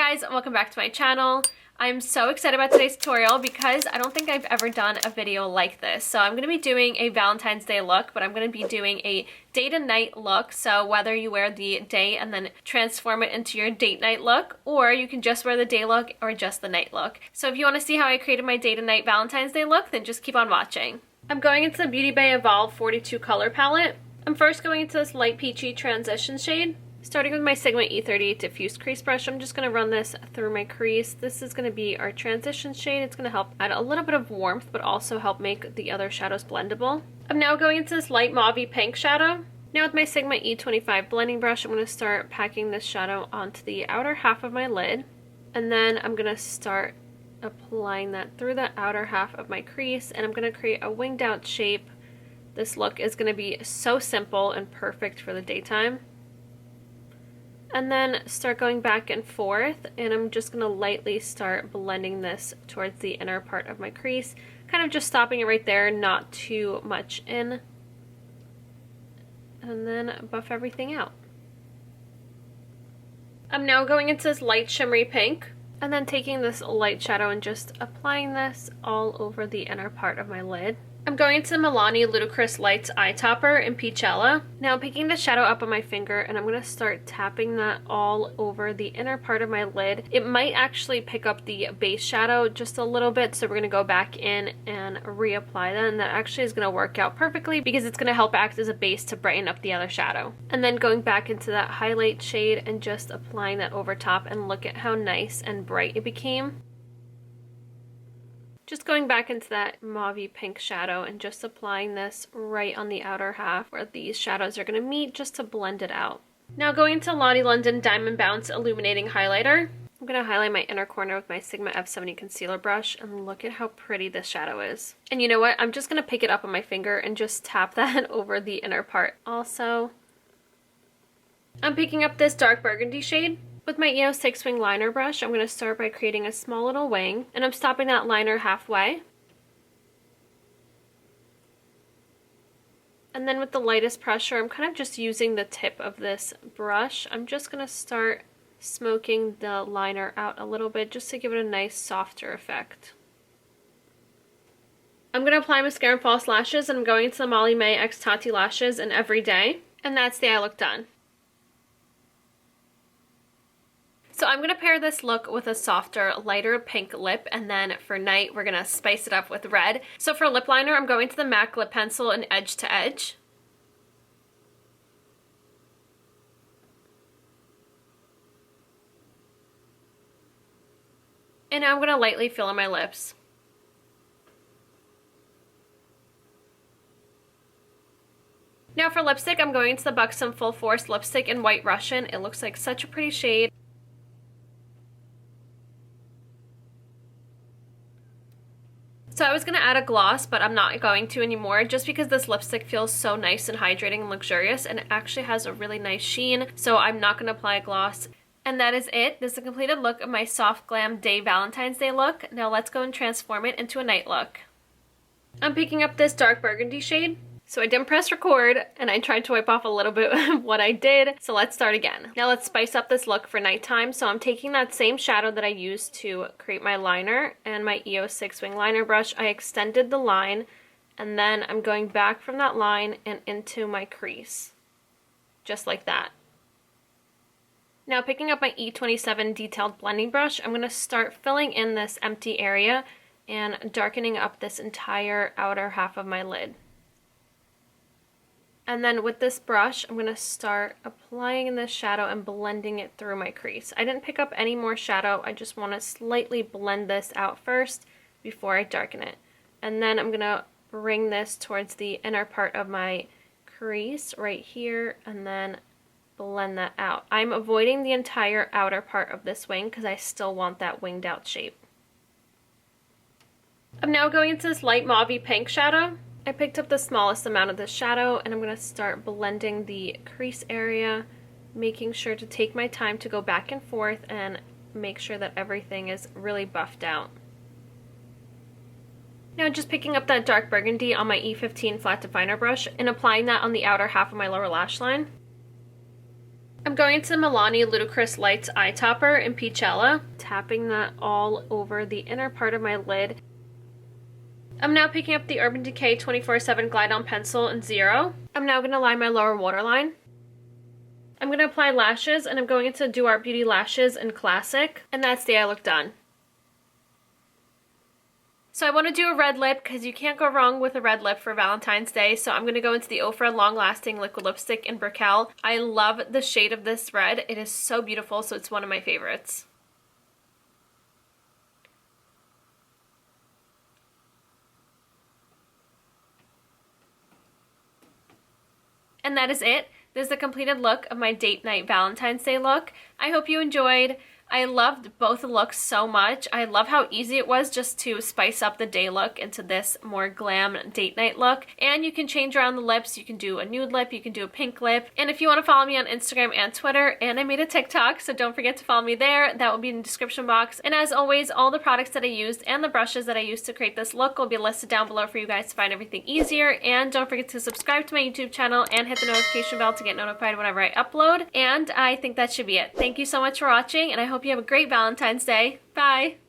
guys, welcome back to my channel. I'm so excited about today's tutorial because I don't think I've ever done a video like this. So I'm going to be doing a Valentine's Day look, but I'm going to be doing a day to night look. So whether you wear the day and then transform it into your date night look, or you can just wear the day look or just the night look. So if you want to see how I created my day to night Valentine's Day look, then just keep on watching. I'm going into the Beauty Bay Evolve 42 color palette. I'm first going into this light peachy transition shade. Starting with my Sigma E38 diffused crease brush, I'm just going to run this through my crease. This is going to be our transition shade. It's going to help add a little bit of warmth, but also help make the other shadows blendable. I'm now going into this light mauve-y pink shadow. Now with my Sigma E25 blending brush, I'm going to start packing this shadow onto the outer half of my lid. And then I'm going to start applying that through the outer half of my crease, and I'm going to create a winged out shape. This look is going to be so simple and perfect for the daytime. And then start going back and forth, and I'm just going to lightly start blending this towards the inner part of my crease, kind of just stopping it right there, not too much in, and then buff everything out. I'm now going into this light shimmery pink, and then taking this light shadow and just applying this all over the inner part of my lid. I'm going into Milani Ludicrous Lights Eye Topper in Peachella. Now I'm picking the shadow up on my finger, and I'm going to start tapping that all over the inner part of my lid. It might actually pick up the base shadow just a little bit, so we're going to go back in and reapply that, and that actually is going to work out perfectly because it's going to help act as a base to brighten up the other shadow. And then going back into that highlight shade and just applying that over top, and look at how nice and bright it became. Just going back into that mauve-y pink shadow and just applying this right on the outer half where these shadows are going to meet, just to blend it out. Now going into Lottie London Diamond Bounce Illuminating Highlighter. I'm going to highlight my inner corner with my Sigma F70 concealer brush, and look at how pretty this shadow is. And you know what? I'm just going to pick it up on my finger and just tap that over the inner part. Also, I'm picking up this dark burgundy shade. With my EOS 6 wing liner brush, I'm going to start by creating a small little wing, and I'm stopping that liner halfway. And then with the lightest pressure, I'm kind of just using the tip of this brush. I'm just going to start smoking the liner out a little bit just to give it a nice softer effect. I'm going to apply mascara and false lashes, and I'm going into the Molly May X Tati Lashes in Everyday, and that's the eye look done. So I'm going to pair this look with a softer, lighter pink lip, and then for night we're going to spice it up with red. So for lip liner, I'm going to the MAC Lip Pencil in Edge to Edge. And now I'm going to lightly fill in my lips. Now for lipstick, I'm going to the Buxom Full Force Lipstick in White Russian. It looks like such a pretty shade. So I was going to add a gloss, but I'm not going to anymore just because this lipstick feels so nice and hydrating and luxurious, and it actually has a really nice sheen, so I'm not going to apply a gloss. And that is it. This is a completed look of my Soft Glam Day Valentine's Day look. Now let's go and transform it into a night look. I'm picking up this dark burgundy shade. So I didn't press record, and I tried to wipe off a little bit of what I did, so let's start again. Now let's spice up this look for nighttime. So I'm taking that same shadow that I used to create my liner and my EOS 6 wing liner brush. I extended the line, and then I'm going back from that line and into my crease, just like that. Now picking up my E27 detailed blending brush, I'm going to start filling in this empty area and darkening up this entire outer half of my lid. And then with this brush, I'm going to start applying this shadow and blending it through my crease. I didn't pick up any more shadow. I just want to slightly blend this out first before I darken it. And then I'm going to bring this towards the inner part of my crease right here, and then blend that out. I'm avoiding the entire outer part of this wing because I still want that winged out shape. I'm now going into this light mauve-y pink shadow. I picked up the smallest amount of this shadow, and I'm going to start blending the crease area, making sure to take my time to go back and forth and make sure that everything is really buffed out. Now just picking up that dark burgundy on my E15 flat definer brush and applying that on the outer half of my lower lash line. I'm going into the Milani Ludicrous Lights Eye Topper in Peachella, tapping that all over the inner part of my lid. I'm now picking up the Urban Decay 24/7 Glide On Pencil in 0. I'm now going to line my lower waterline. I'm going to apply lashes, and I'm going into Duart Beauty Lashes in Classic, and that's the eye look done. So I want to do a red lip because you can't go wrong with a red lip for Valentine's Day. So I'm going to go into the Ofra Long Lasting Liquid Lipstick in Brickell. I love the shade of this red. It is so beautiful, so it's one of my favorites. And that is it. This is the completed look of my date night Valentine's Day look. I hope you enjoyed. I loved both looks so much. I love how easy it was just to spice up the day look into this more glam date night look. And you can change around the lips. You can do a nude lip, you can do a pink lip. And if you want to follow me on Instagram and Twitter, and I made a TikTok, so don't forget to follow me there. That will be in the description box. And as always, all the products that I used and the brushes that I used to create this look will be listed down below for you guys to find everything easier. And don't forget to subscribe to my YouTube channel and hit the notification bell to get notified whenever I upload. And I think that should be it. Thank you so much for watching, and I hope you have a great Valentine's Day. Bye!